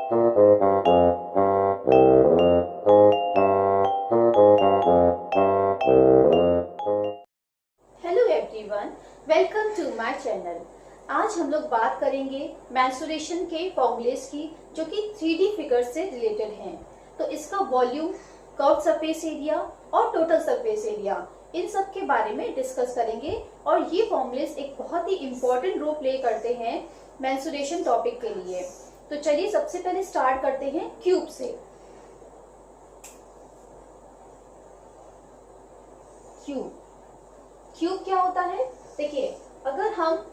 Hello everyone, welcome to my channel. आज हम लोग बात करेंगे मेंस्ट्रुएशन के फॉर्मूलेस की, जो कि 3D फिगर से रिलेटेड हैं। तो इसका वॉल्यूम, कर्व सरफेस एरिया और टोटल सरफेस एरिया, इन सब के बारे में डिस्कस करेंगे। और ये फॉर्मूलेस एक बहुत ही इम्पोर्टेंट रोल प्ले करते हैं मेंस्ट्रुएशन टॉपिक के लिए। तो चलिए सबसे पहले स्टार्ट करते हैं क्यूब से। क्यूब क्या होता है? देखिए, अगर हम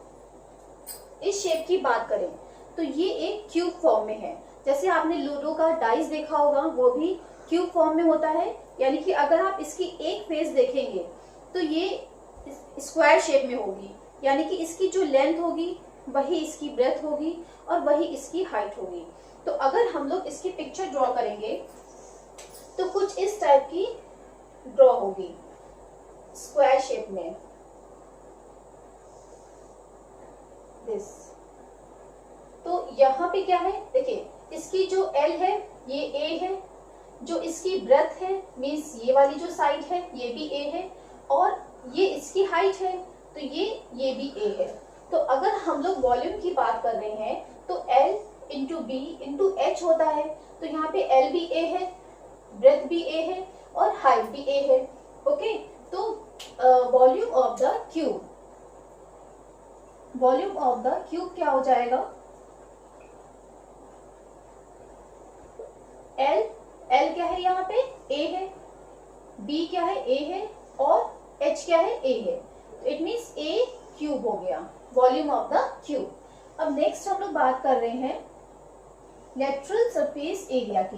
इस शेप की बात करें तो ये एक क्यूब फॉर्म में है। जैसे आपने लूडो का डाइस देखा होगा, वो भी क्यूब फॉर्म में होता है। यानी कि अगर आप इसकी एक फेस देखेंगे तो ये स्क्वायर शेप में होगी, यानी कि इसकी जो लेंथ होगी वही इसकी ब्रेथ होगी और वही इसकी हाइट होगी। तो अगर हम लोग इसकी पिक्चर ड्रॉ करेंगे तो कुछ इस टाइप की ड्रॉ होगी, स्क्वायर शेप में, दिस। तो यहाँ पे क्या है, देखिए, इसकी जो L है ये A है, जो इसकी ब्रेथ है मीन्स ये वाली जो साइड है ये भी A है, और ये इसकी हाइट है तो ये भी A है। तो अगर हम लोग वॉल्यूम की बात कर रहे हैं तो L into B into H होता है। तो यहाँ पे L भी A है, ब्रेथ भी A है और हाइट भी A है। ओके, तो volume of the cube, volume of the cube क्या हो जाएगा? L क्या है यहाँ पे? A है, B क्या है? A है, और H क्या है? A है। तो इट मीन्स A क्यूब हो गया, वॉल्यूम ऑफ द क्यूब। अब नेक्स्ट हम लोग बात कर रहे हैं लेटरल सरफेस एरिया की।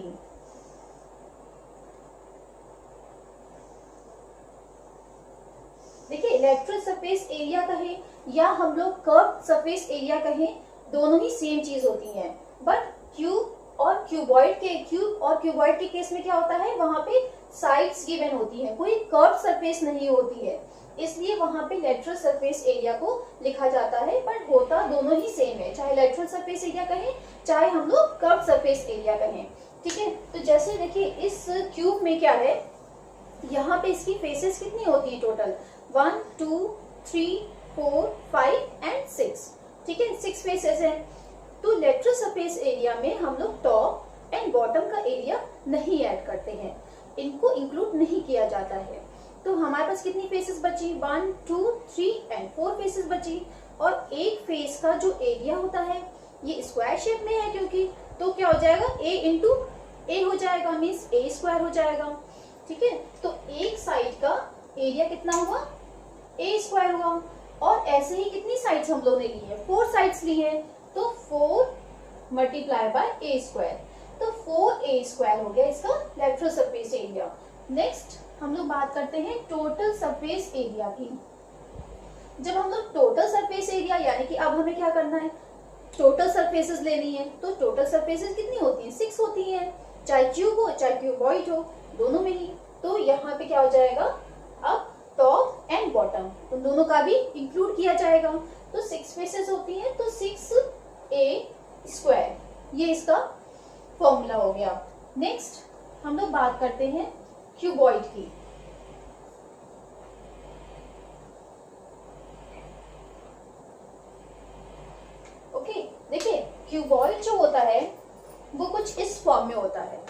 देखिए, लेटरल सरफेस एरिया कहें या हम लोग कर्व सरफेस एरिया कहें, दोनों ही सेम चीज होती हैं। बट क्यूब और क्यूबॉइड के केस में क्या होता है, वहां पे साइड्स गिवन होती हैं, कोई कर्व सरफेस नहीं होती है, इसलिए वहां पे लेटरल सरफेस एरिया को लिखा जाता है। बट होता दोनों ही सेम है, चाहे लेटरल सरफेस एरिया कहें चाहे हम लोग कर्व सरफेस एरिया कहें। ठीक है, तो जैसे देखिए इस क्यूब में क्या है, यहाँ पे इसकी फेसेस कितनी होती है टोटल? 1 2 3 4 5 एंड 6। ठीक है, 6 फेसेस हैं। तो लेटरल सरफेस एरिया में हम लोग टॉप एंड बॉटम का एरिया नहीं ऐड करते हैं, इनको इंक्लूड नहीं किया जाता है। तो हमारे पास कितनी फेसेस बची? 1 2 3 एंड 4 फेसेस बची। और एक फेस का जो एरिया होता है ये स्क्वायर शेप में है, क्योंकि तो क्या हो जाएगा? A इंटू A हो जाएगा, मीन्स A स्क्वायर हो जाएगा। ठीक है, तो एक साइड का एरिया कितना हुआ? A स्क्वायर हुआ। और ऐसे ही कितनी साइड्स हम लोग ने ली है? 4 साइड्स ली है, तो 4 मल्टीप्लाई बाय A स्क्वायर, तो 4A स्क्वायर हो गया इसका लेटरल सरफेस एरिया। नेक्स्ट हम लोग बात करते हैं टोटल सरफेस एरिया की। जब हम लोग टोटल सरफेस एरिया, यानी कि अब हमें क्या करना है, टोटल सरफेसेस लेनी है। तो टोटल सरफेसेस कितनी होती हैं? 6 होती हैं, चाहे क्यूब हो चाहे क्यूबॉइड हो, दोनों में ही। तो यहाँ पे क्या हो जाएगा, अब टॉप एंड बॉटम उन दोनों का भी इंक्लूड किया जाएगा। तो 6 फेसेस होती हैं, तो 6A स्क्वायर, ये इसका फॉर्मूला हो गया। नेक्स्ट हम लोग बात करते हैं क्यूबॉइड की। ओके, देखिए क्यूबॉइड जो होता है वो कुछ इस फॉर्म में होता है,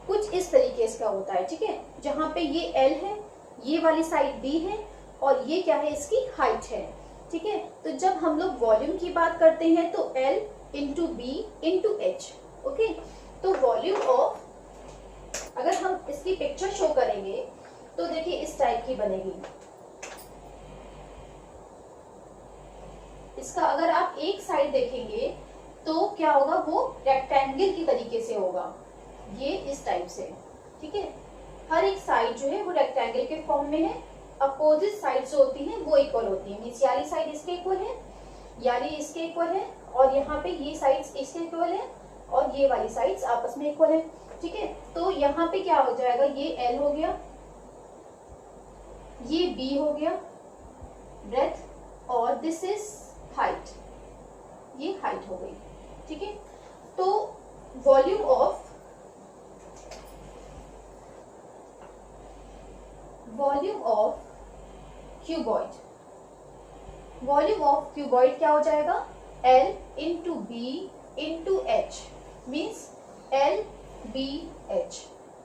कुछ इस तरीके का होता है। ठीक है, जहां पे ये L है, ये वाली साइड B है, और ये क्या है, इसकी हाइट है। ठीक है, तो जब हम लोग वॉल्यूम की बात करते हैं तो L into B into H। Okay, तो वॉल्यूम ऑफ, अगर हम इसकी पिक्चर शो करेंगे तो देखिए इस टाइप की बनेगी। इसका अगर आप एक साइड देखेंगे तो क्या होगा, वो रेक्टेंगल की तरीके से होगा, ये इस टाइप से। ठीक है, हर एक साइड जो है वो रेक्टेंगल के फॉर्म में है। अपोजिट साइड जो होती है वो इक्वल होती है, मीन्स याली साइड इसके इक्वल है, याली इसके इक्वल है, और यहाँ पे ये साइड्स इसके इक्वल है, और ये वाली साइड्स आपस में इक्वल है। ठीक है, तो यहाँ पे क्या हो जाएगा, ये L हो गया, ये B हो गया ब्रेथ, और दिस इज हाइट, ये हाइट हो गई। ठीक है, तो volume of cuboid, volume of cuboid क्या हो जाएगा, L into B into H, means L B H,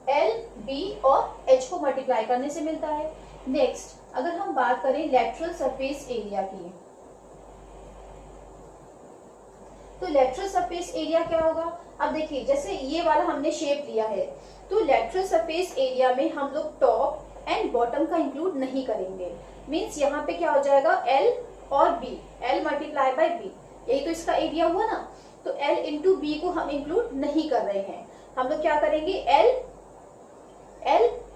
L B और H को मल्टीप्लाई करने से मिलता है। नेक्स्ट अगर हम बात करें लेटरल सरफेस एरिया की, तो लेटरल सरफेस एरिया क्या होगा, अब देखिए जैसे ये वाला हमने शेप लिया है, तो लेटरल सरफेस एरिया में हम लोग टॉप एंड बॉटम का इंक्लूड नहीं करेंगे, मीन्स यहाँ पे क्या हो जाएगा L और B, L multiply by B, यही तो इसका एरिया हुआ ना, तो L इंटू बी को हम इंक्लूड नहीं कर रहे हैं, हम लोग क्या करेंगे L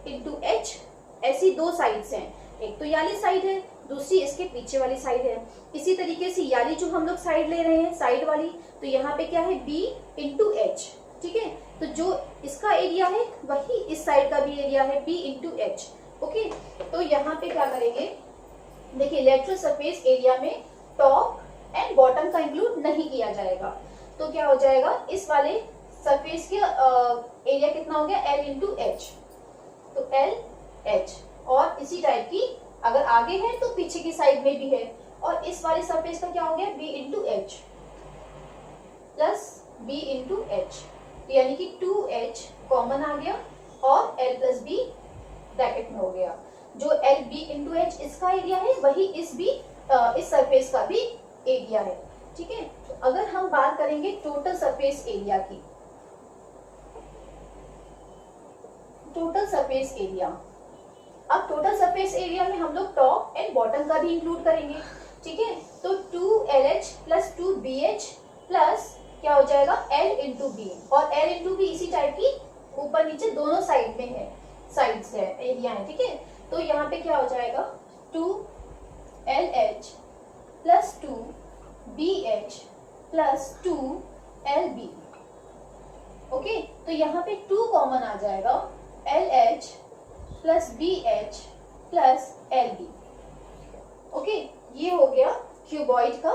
इंटू एच, ऐसी दो साइड्स हैं, एक तो याली साइड है, दूसरी इसके पीछे वाली साइड है, इसी तरीके से याली जो हम लोग साइड ले रहे हैं साइड वाली, तो यहाँ पे क्या है B इंटू एच, ठीक है, तो जो इसका एरिया है वही इस साइड का भी एरिया है B इंटू एच। ओके, तो यहाँ पे क्या करेंगे, देखिए लेटरल सरफेस एरिया में टॉप एंड बॉटम का इंक्लूड नहीं किया जाएगा, तो क्या हो जाएगा, इस वाले सरफेस के एरिया कितना हो गया L इंटू एच, तो L H, और इसी टाइप की अगर आगे है तो पीछे की साइड में भी है, और इस वाले सरफेस का क्या हो गया B into H plus B into H, यानी कि 2H कॉमन आ गया और L प्लस B ब्रैकेट में हो गया, जो L B इंटू एच इसका एरिया है वही इस सरफेस का भी एरिया है, ठीक है। तो अगर हम बात करेंगे टोटल सरफेस एरिया की, टोटल सरफेस एरिया, अब टोटल सरफेस एरिया में हम लोग टॉप एंड बॉटम का भी इंक्लूड करेंगे, ठीक है, तो 2LH प्लस 2BH प्लस क्या हो जाएगा L इंटू बी, और L इंटू बी इसी टाइप की ऊपर नीचे दोनों साइड में है, साइड्स है, एरिया है, ठीक है, तो यहाँ पे क्या हो जाएगा 2LH plus 2BH plus 2LB। Okay, तो यहाँ पे 2 कॉमन आ जाएगा, LH plus BH plus LB। Okay, ये हो गया क्यूबॉइड का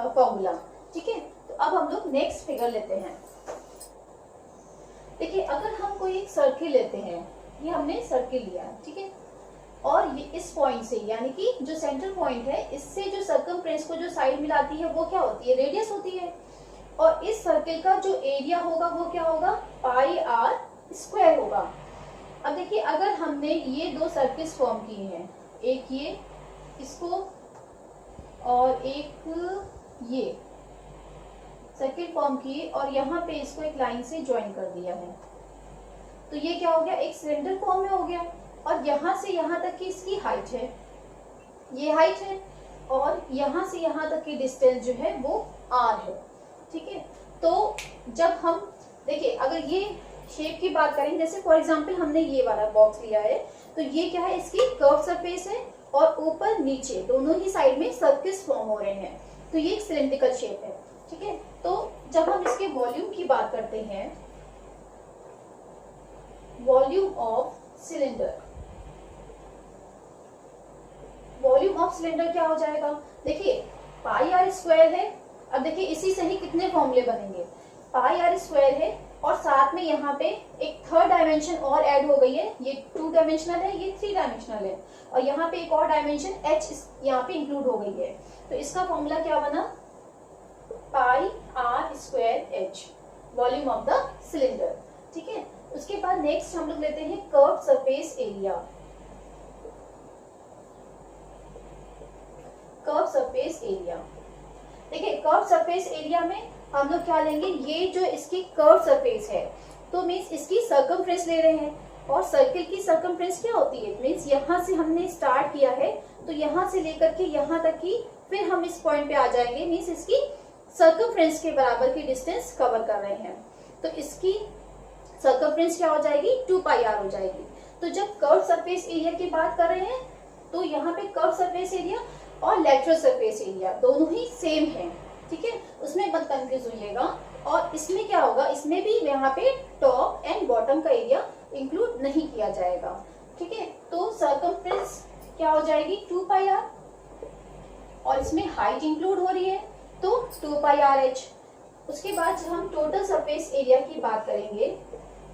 फॉर्मूला, ठीक है। तो अब हम लोग नेक्स्ट फिगर लेते हैं। देखिए अगर हम कोई एक सर्किल लेते हैं, ये हमने सर्किल लिया है, ठीक है, और ये इस पॉइंट से यानी कि जो सेंटर पॉइंट है इससे जो सर्कमफ्रेंस को जो साइड मिलाती है वो क्या होती है, रेडियस होती है, और इस सर्किल का जो एरिया होगा वो क्या होगा, पाई आर स्क्वायर होगा। अब देखिए अगर हमने ये दो सर्किल्स फॉर्म किए हैं, एक ये इसको और एक ये सर्किल फॉर्म किए और यहाँ पे इसको एक लाइन से ज्वाइन कर दिया है, तो ये क्या हो गया, एक सिलेंडर फॉर्म में हो गया, और यहाँ से यहाँ तक की इसकी हाइट है, ये हाइट है, और यहाँ से यहाँ तक की डिस्टेंस जो है वो r है, ठीक है। तो जब हम देखिए अगर ये शेप की बात करें, जैसे फॉर एग्जांपल हमने ये वाला बॉक्स लिया है, तो ये क्या है, इसकी कर्व सरफेस है और ऊपर नीचे दोनों ही साइड में सर्किल्स फॉर्म हो रहे हैं, तो ये एक सिलेंड्रिकल शेप है, ठीक है। तो जब हम इसके वॉल्यूम की बात करते हैं, volume of cylinder, volume of cylinder क्या हो जाएगा, देखिए पाई आर स्क्वायर है, अब देखिए इसी से ही कितने फॉर्मूले बनेंगे, पाई आर स्क्वायर है और साथ में यहाँ पे एक थर्ड डायमेंशन और ऐड हो गई है, ये 2 डायमेंशनल है, ये 3 डायमेंशनल है, और यहाँ पे एक और डायमेंशन h यहाँ पे इंक्लूड हो गई है, तो इसका फॉर्मूला क्या बना, pi are square h, volume of the cylinder, ठीक है। उसके बाद नेक्स्ट हम लोग लेते हैं curve surface area, curve surface area, देखिए कर्व सरफेस एरिया में हम लोग क्या लेंगे, ये जो इसकी कर्व सरफेस है, तो मीन्स इसकी सर्कमफ्रेंस ले रहे हैं, और सर्किल की सर्कमफ्रेंस क्या होती है, मीन्स यहाँ से हमने स्टार्ट किया है तो यहाँ से लेकर के यहाँ तक की, फिर हम इस पॉइंट पे आ जाएंगे, मीन्स इसकी सर्कमफ्रेंस के बराबर की डिस्टेंस कवर कर रहे हैं, तो इसकी सर्कमफ्रेंस क्या हो जाएगी, 2 पाई आर हो जाएगी। तो जब कर्व सरफेस एरिया की बात कर रहे हैं, तो यहाँ पे कर्व सरफेस एरिया और लेटरल सरफेस एरिया दोनों ही सेम है, ठीक है, उसमें मत कंफ्यूज होइएगा। और इसमें क्या होगा, इसमें भी यहाँ पे टॉप एंड बॉटम का एरिया इंक्लूड नहीं किया जाएगा, ठीक है। तो सर्कमफ्रेंस क्या हो जाएगी, 2 पाई आर, और इसमें हाइट इंक्लूड हो रही है तो 2 पाई आर एच, उसके बाद जब हम टोटल सरफेस एरिया की बात करेंगे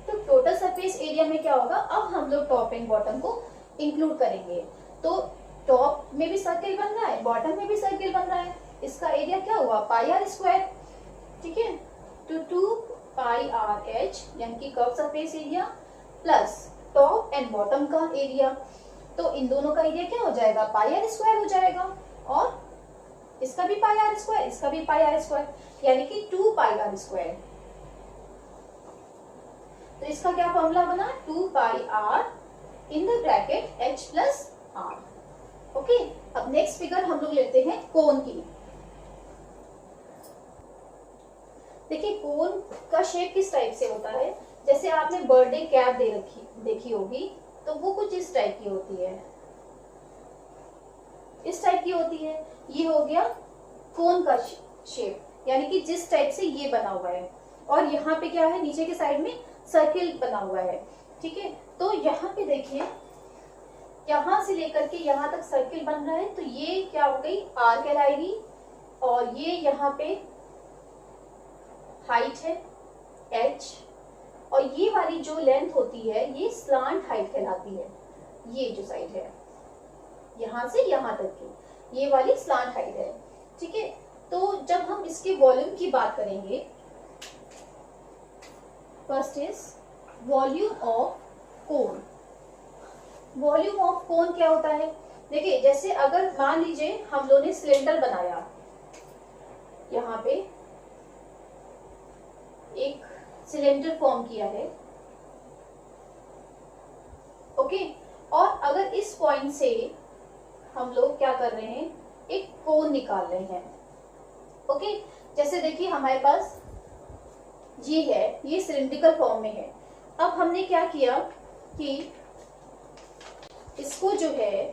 तो टोटल सरफेस एरिया में क्या होगा, अब हम लोग टॉप एंड बॉटम को इंक्लूड करेंगे। तो टॉप में भी सर्किल बन रहा है, बॉटम में भी सर्किल बन रहा है, इसका एरिया क्या हुआ पाई आर स्क्वायर, ठीक है। तो 2 पाई आर एच यानी कि curve surface area plus top and bottom का एरिया, तो इन दोनों का एरिया क्या हो जाएगा पाई आर स्क्वायर हो जाएगा, और इसका भी पाई आर स्क्वायर, इसका भी पाई आर स्क्वायर, यानी कि 2 पाई आर स्क्वायर। तो इसका क्या फॉर्मूला बना 2 pi r in the bracket h plus r. Okay, अब नेक्स्ट फिगर हम लोग लेते हैं कोन की। देखिए कोन का शेप किस टाइप से होता है, जैसे आपने बर्थडे कैप देखी होगी, तो वो कुछ इस टाइप की होती है, इस टाइप की होती है। ये हो गया कोन का शेप, यानी कि जिस टाइप से ये बना हुआ है, और यहाँ पे क्या है नीचे के साइड में सर्किल बना हुआ है, ठीक है। तो यहाँ पे देखिए यहाँ से लेकर के यहाँ तक सर्किल बन रहा है, तो ये क्या हो गई आर कहलाएगी, और ये यहाँ पे हाइट है एच, और ये वाली जो लेंथ होती है ये स्लांट हाइट कहलाती है। ये जो साइड है यहाँ से यहाँ तक की ये वाली स्लांट हाइट है, ठीक है। तो जब हम इसके वॉल्यूम की बात करेंगे, first is volume of cone. Volume of cone क्या होता है, देखिए जैसे अगर मान लीजिए हम लोगों ने सिलेंडर बनाया, यहाँ पे एक सिलेंडर फॉर्म किया है, ओके, और अगर इस पॉइंट से हम लोग क्या कर रहे हैं एक कोन निकाल रहे हैं, ओके। जैसे देखिए हमारे पास ये है, ये सिलिंड्रिकल फॉर्म में है। अब हमने क्या किया कि इसको जो है,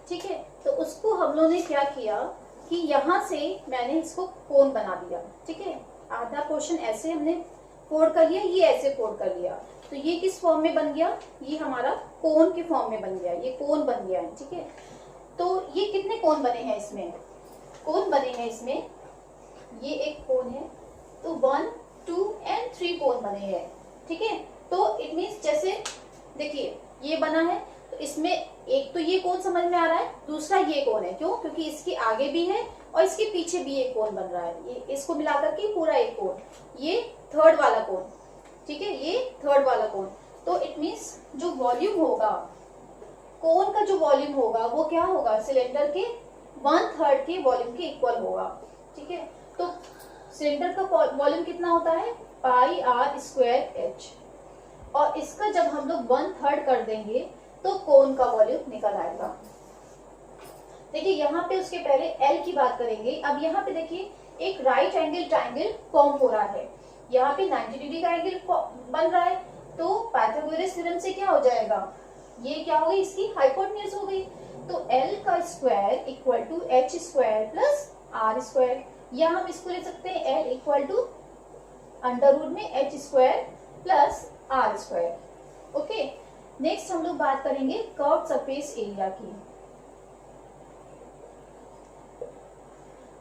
ठीक है, तो उसको हम लोगों ने क्या किया कि यहाँ से मैंने इसको कोन बना दिया, ठीक है। आधा पोर्शन ऐसे हमने फोल्ड कर लिया, ये ऐसे फोल्ड कर लिया, तो ये किस फॉर्म में बन गया, ये हमारा कोन के फॉर्म में बन गया, ये कोन बन गया है, ठीक है। तो ये कितने कोन बने हैं इसमें, कोन बने हैं इसमें, ये एक कोन है, तो 1 2 and 3 कोन बने हैं, ठीक है। तो इट मीन्स जैसे देखिए ये बना है, तो इसमें एक तो ये कोन समझ में आ रहा है, दूसरा ये कोन है, क्यों, क्योंकि इसके आगे भी है और इसके पीछे भी एक कोन बन रहा है, ये इसको मिलाकर के पूरा एक कोन, ये थर्ड वाला कोन, ठीक है, ये थर्ड वाला कोन। तो इट मीन्स जो वॉल्यूम होगा कोन का, जो वॉल्यूम होगा वो क्या होगा सिलेंडर के 1/3 के वॉल्यूम के इक्वल होगा, ठीक है। तो सिलेंडर का वॉल्यूम कितना होता है पाई आर स्क्वायर एच, और इसका जब हम लोग 1/3 कर देंगे तो कोन का वॉल्यूम निकल आएगा। देखिए यहाँ पे उसके पहले एल की बात करेंगे। अब यहाँ पे देखिए एक राइट एंगल ट्राइंगल फॉर्म हो रहा है, यहाँ पे 90 डिग्री का एंगल बन रहा है, तो पाइथागोरस थ्योरम से क्या हो जाएगा, ये क्या हो गई इसकी हाइपोटेन्यूज हो गई, तो एल का square equal to h square plus r square, या हम इसको ले सकते हैं L equal to under root में h square plus r square. Okay, next हम लोग बात करेंगे कर्व सरफेस एरिया की।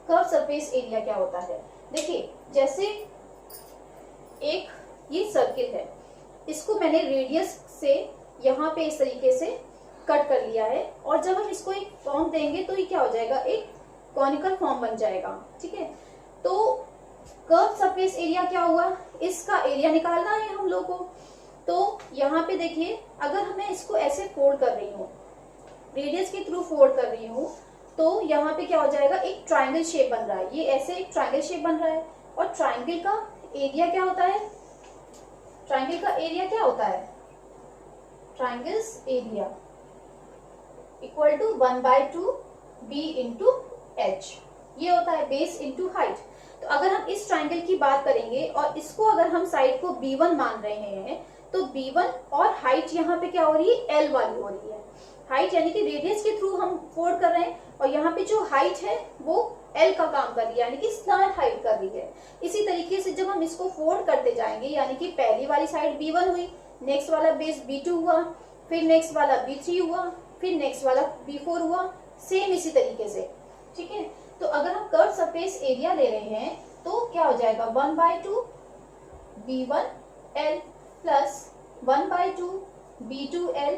कर्व सरफेस एरिया क्या होता है, देखिए जैसे एक ये सर्किल है, इसको मैंने रेडियस से यहाँ पे इस तरीके से कट कर लिया है, और जब हम इसको एक फॉर्म देंगे तो ये क्या हो जाएगा, एक कॉनिकल फॉर्म बन जाएगा, ठीक है। तो कर्व सरफेस एरिया क्या हुआ, इसका एरिया निकालना है हम लोग को। तो यहाँ पे देखिए अगर मैं इसको ऐसे फोल्ड कर रही हूँ, रेडियस के थ्रू फोल्ड कर रही हूँ, तो यहाँ पे क्या हो जाएगा, एक ट्राइंगल शेप बन रहा है, ये ऐसे एक ट्राइंगल शेप बन रहा है, और ट्राइंगल का एरिया क्या होता है, ट्राइंगल का एरिया क्या होता है, triangle's area equal to 1/2 b into H, ये होता है बेस इंटू हाइट। तो अगर हम इस ट्राइंगल की बात करेंगे और इसको अगर हम साइड को b1 मान रहे हैं, तो b1 और हाइट यहाँ पे क्या हो रही है, l वाली हो रही है, हाइट यानी कि रेडियस के थ्रू हम फोल्ड कर रहे हैं, और यहाँ पे जो हाइट है वो L का काम कर रही है, यानी कि स्लांट हाइट कर रही है। इसी तरीके से जब हम इसको फोल्ड करते जाएंगे, यानी कि पहली वाली साइड B1 हुई, नेक्स्ट वाला बेस B2 हुआ, फिर नेक्स्ट वाला B3 हुआ, फिर नेक्स्ट वाला B4 हुआ, सेम इसी तरीके से, ठीक है। तो अगर हम कर्व सरफेस एरिया ले रहे हैं तो क्या हो जाएगा 1/2 B1L plus 1/2 B2L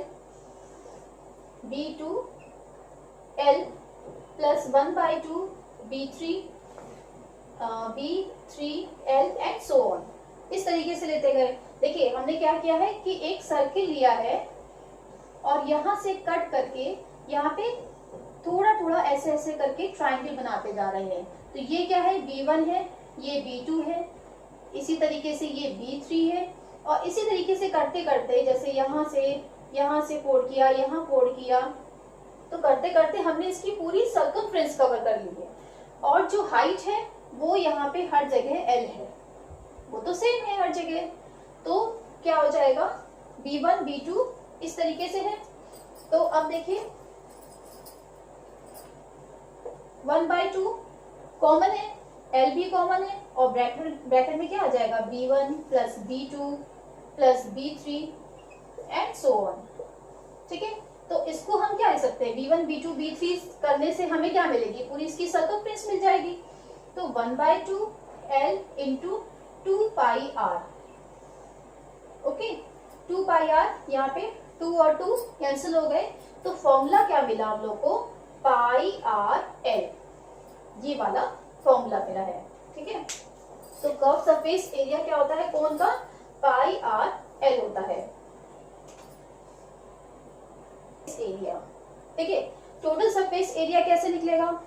B2L plus 1/2 B3L and so on. इस तरीके से लेते गए। देखिए हमने क्या किया है कि एक सर्किल लिया है और यहाँ से कट करके यहाँ पे थोड़ा थोड़ा ऐसे ऐसे करके ट्रायंगल बनाते जा रहे हैं। तो ये क्या है B1 है, ये B2 है, इसी तरीके से ये B3 है और इसी तरीके से करते करते जैसे यहाँ से फोल्ड किया, यहाँ फोल्ड किया, तो करते करते हमने इसकी पूरी सर्कमफ्रेंस कवर कर ली है। और जो हाइट है वो यहाँ पे हर जगह L है, वो तो सेम है हर जगह। तो क्या हो जाएगा B1 B2 इस तरीके से है। तो अब देखिए 1/2 कॉमन है, L भी कॉमन है और ब्रैकेट में क्या आ जाएगा B1 plus B2 plus B3 and so on. ठीक है, तो इसको हम क्या लिख सकते हैं B1 B2 B3 करने से हमें क्या मिलेगी, पूरी इसकी सर्कमफ्रेंस मिल जाएगी। तो 1/2 L into 2πr। Okay, 2πr, यहाँ पे 2 और 2 कैंसिल हो गए, तो फॉर्मूला क्या मिला हम लोग को πrl, ये वाला फॉर्मूला मिला है। ठीक है, तो कर्व सरफेस एरिया क्या होता है कोन का, πrl होता है एरिया। ठीक है, टोटल सरफेस एरिया कैसे निकलेगा,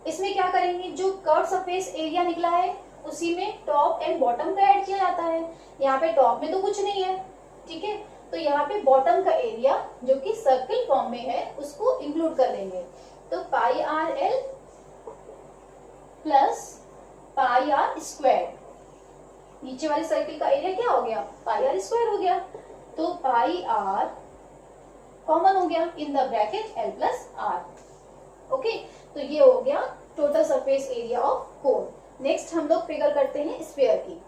इसमें क्या करेंगे, जो कर्व सरफेस एरिया निकला है उसी में टॉप एंड बॉटम का ऐड किया जाता है। यहाँ पे टॉप में तो कुछ नहीं है, ठीक है, तो यहाँ पे बॉटम का एरिया जो कि सर्किल फॉर्म में है उसको इंक्लूड कर लेंगे। तो πrl प्लस πr स्क्वायर, नीचे वाले सर्किल का एरिया क्या हो गया πr स्क्वायर हो गया, तो πr कॉमन हो गया इन the bracket L plus R। Okay, तो ये हो गया total surface area of cone. Next हम लोग फिगर करते हैं स्फीयर की।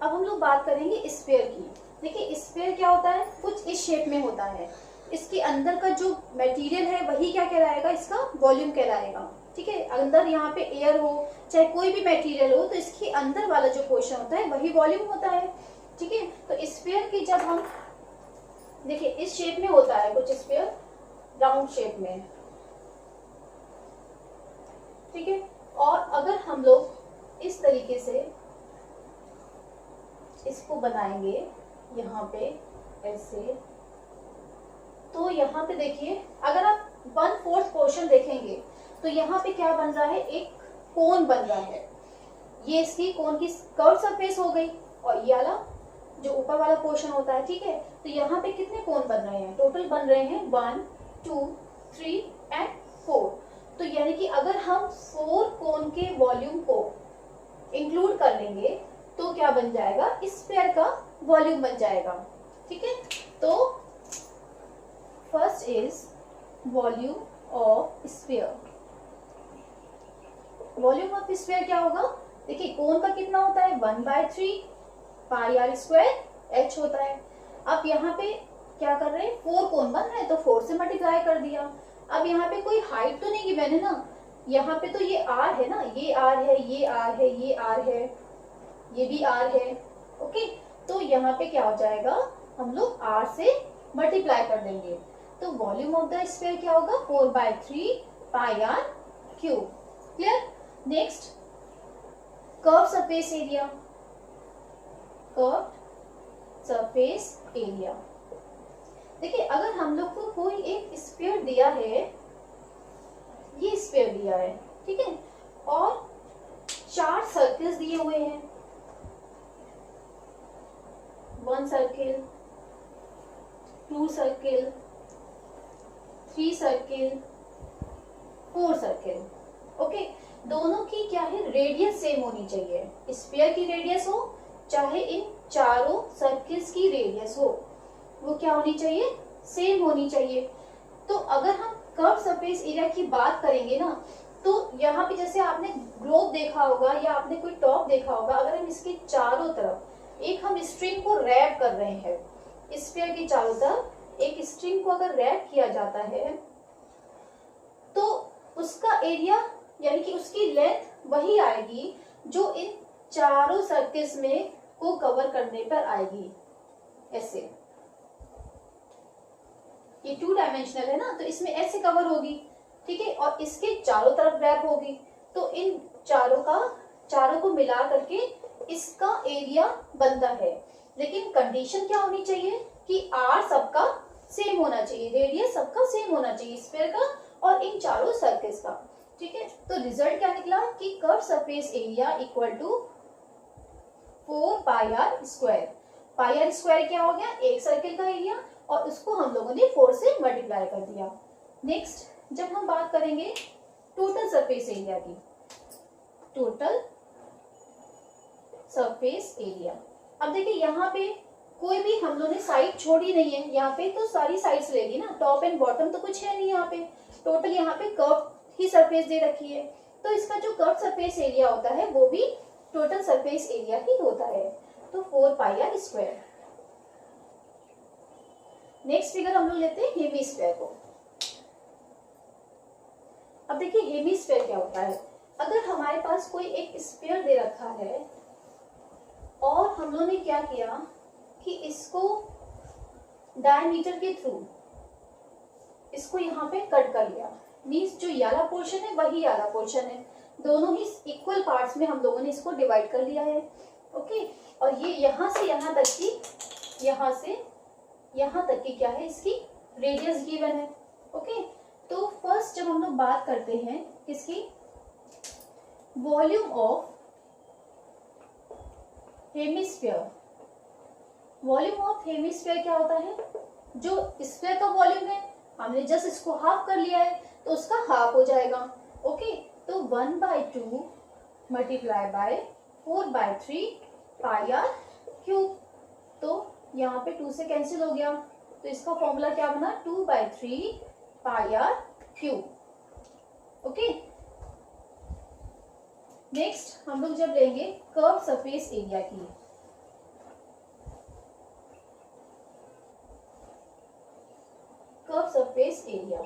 अब हम लोग बात करेंगे स्फीयर की। देखिए स्फीयर क्या होता है, कुछ इस शेप में होता है, इसके अंदर का जो मटेरियल है वही क्या कहलाएगा, इसका वॉल्यूम कहलाएगा। ठीक है, अंदर यहाँ पे एयर हो चाहे कोई भी मटेरियल हो तो इसके अंदर वाला जो पोर्शन होता है वही वॉल्यूम होता है। ठीक है, तो स्फीयर की जब हम देखिए इस शेप में होता है कुछ स्फीयर, राउंड शेप में। ठीक है, और अगर हम लोग इस तरीके से इसको बनाएंगे यहाँ पे ऐसे, तो यहाँ पे देखिए अगर आप 1/4 पोर्शन देखेंगे तो यहाँ पे क्या बन रहा है, एक कोन बन रहा है। ये इसकी कोन की कर्व सरफेस हो गई और ये वाला जो ऊपर वाला पोर्शन होता है। ठीक है, तो यहाँ पे कितने कोन बन रहे हैं, टोटल बन रहे हैं 1 2 3 एंड 4। तो यानी कि अगर हम 4 कोन के वॉल्यूम को इंक्लूड कर लेंगे तो क्या बन जाएगा, स्फीयर का वॉल्यूम बन जाएगा। ठीक है, तो first is volume of sphere. Volume of sphere क्या होगा, देखिए कोन का कितना होता है 1/3 πr स्क्वायर h होता है। अब यहाँ पे क्या कर रहे हैं, 4 कोन बन रहे हैं तो 4 से मल्टीप्लाई कर दिया। अब यहाँ पे कोई हाइट तो नहीं की मैंने ना, यहाँ पे तो ये r है ना, ये r है, ये r है, ये r है, ये भी r है। ओके, तो यहाँ पे क्या हो जाएगा, हम लोग r से मल्टीप्लाई कर देंगे। तो वॉल्यूम ऑफ द स्फीयर क्या होगा 4/3 πr cube. Clear. Next curve surface area, curve surface area. देखिए अगर हम लोग को कोई एक स्फीयर दिया है, ये स्फीयर दिया है, ठीक है, और 4 सर्कल्स दिए हुए हैं, 1 circle, 2 circle, 3 circle, 4 circle. Okay, दोनों की क्या है, रेडियस सेम होनी चाहिए। स्फीयर की रेडियस हो चाहे इन चारों सर्किल्स की रेडियस हो, वो क्या होनी चाहिए, सेम होनी चाहिए। तो अगर हम कर्व सरफेस एरिया की बात करेंगे ना, तो यहाँ पे जैसे आपने ग्लोब देखा होगा या आपने कोई टॉप देखा होगा, अगर हम इसके चारों तरफ एक हम स्ट्रिंग को रैप कर रहे हैं, स्फीयर की चारों तरफ एक स्ट्रिंग को अगर रैप किया जाता है तो उसका एरिया यानी कि उसकी लेंथ वही आएगी जो इन चारों सर्किल्स में को कवर करने पर आएगी। ऐसे ये 2 डायमेंशनल है ना, तो इसमें ऐसे कवर होगी, ठीक है, और इसके चारों तरफ रैप होगी। तो इन चारों को मिला करके इसका एरिया बनता है। लेकिन कंडीशन क्या होनी चाहिए कि आर सबका सेम होना चाहिए, रेडियस सबका सेम होना चाहिए स्फीयर का और इन चारों सर्कल्स का, ठीक है। तो रिजल्ट क्या निकला कि curve surface area equal to 4 pi are square. Pi are square क्या हो गया, एक सर्किल का एरिया, और उसको हम लोगों ने 4 से मल्टीप्लाई कर दिया। नेक्स्ट जब हम बात करेंगे टोटल सरफेस एरिया की, टोटल सरफेस एरिया, अब देखिए यहाँ पे कोई भी हम लोगों ने साइड छोड़ी नहीं है, यहाँ पे तो सारी साइड्स लेगी ना, टॉप एंड बॉटम तो कुछ है नहीं यहाँ पे, टोटल यहाँ पे कर्व ही सरफेस दे रखी है। तो इसका जो कर्व सरफेस एरिया होता है वो भी टोटल सरफेस एरिया ही होता है, तो 4 pi are square. Next figure हम लोग लेते हैं हेमिस्फीयर को। अब देखिए हेमिस्फीयर क्या होता है, अगर हमारे पास कोई एक स्फीयर दे रखा है और हम लोगों ने क्या किया कि इसको डायमीटर के थ्रू इसको यहाँ पे कट कर लिया, मीन्स जो ये वाला पोर्शन है वही ये वाला पोर्शन है, दोनों ही इक्वल पार्ट्स में हम लोगों ने इसको डिवाइड कर लिया है, ओके। और ये यहाँ से यहाँ तक की, यहाँ से यहाँ तक की क्या है, इसकी रेडियस गिवन है, ओके। तो फर्स्ट जब हम लोग बात करते हैं किसकी, volume of hemisphere. Volume of hemisphere क्या होता है, जो स्फीयर का वॉल्यूम है हमने जस्ट इसको हाफ कर लिया है तो उसका हाफ हो जाएगा, ओके। तो 1/2 multiply by 4/3 pi R cube. तो यहाँ पे 2 से कैंसिल हो गया, तो इसका फॉर्मूला क्या बना, 2/3 पाई आर क्यूब, ओके। नेक्स्ट हम लोग जब लेंगे कर्व सरफेस एरिया की, कर्व सरफेस एरिया,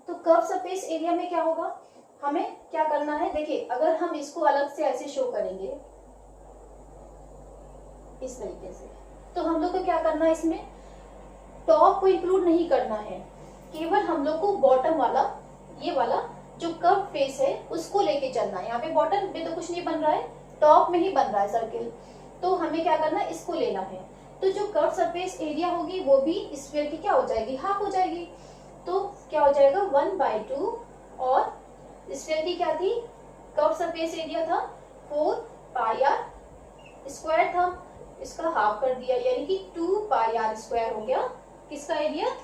तो कर्व सरफेस एरिया में क्या होगा, हमें क्या करना है, देखिए अगर हम इसको अलग से ऐसे शो करेंगे इस तरीके से, तो हम लोग को क्या करना है, इसमें टॉप को इंक्लूड नहीं करना है, केवल हम लोग को बॉटम वाला, ये वाला जो कर्व फेस है उसको लेके चलना है। यहाँ पे बॉटम पे तो कुछ नहीं बन रहा है, टॉप में ही बन रहा है सर्किल, तो हमें क्या करना है, इसको लेना है। तो जो कर्व सरफेस एरिया होगी वो भी स्फीयर की क्या हो जाएगी, हाफ हो जाएगी। तो क्या हो जाएगा 1/2, और स्फीयर की क्या थी, कर्व सरफेस एरिया था 4 पाई आर स्क्वायर था, इसका हाफ कर दिया यानी कि 2 पाई आर स्क्वायर हो गया किसका एरिया,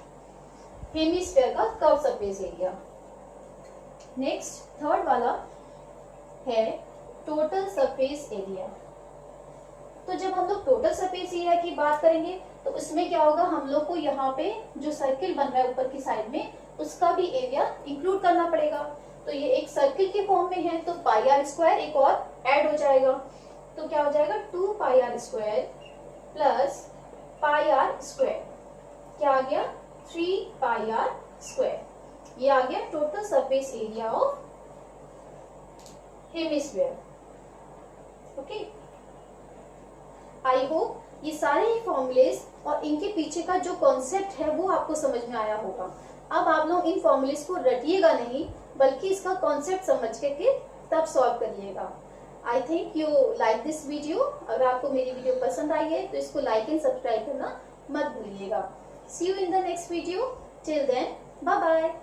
हेमिस्फीयर का curve surface area. Next third वाला है टोटल सरफेस एरिया। तो जब हम लोग टोटल सरफेस एरिया की बात करेंगे तो उसमें क्या होगा, हम लोग को यहाँ पे जो सर्किल बन रहा है ऊपर की साइड में उसका भी एरिया इंक्लूड करना पड़ेगा। तो ये एक सर्किल के फॉर्म में है तो पाई आर स्क्वायर एक और ऐड हो जाएगा, तो क्या हो जाएगा 2 pi are square plus pi are square, क्या आ गया 3 पाई आर स्क्वायर। ये आ गया total surface area of hemisphere, okay. I hope ये सारे ही फॉर्मूलेस और इनके पीछे का जो कॉन्सेप्ट है वो आपको समझ में आया होगा। अब आप लोग इन फॉर्मूलेस को रटिएगा नहीं, बल्कि इसका कॉन्सेप्ट समझ के तब सॉल्व करिएगा। I think you like this video. अगर आपको मेरी वीडियो पसंद आई है तो इसको लाइक एंड सब्सक्राइब करना मत भूलिएगा। See you in the next video, till then bye bye.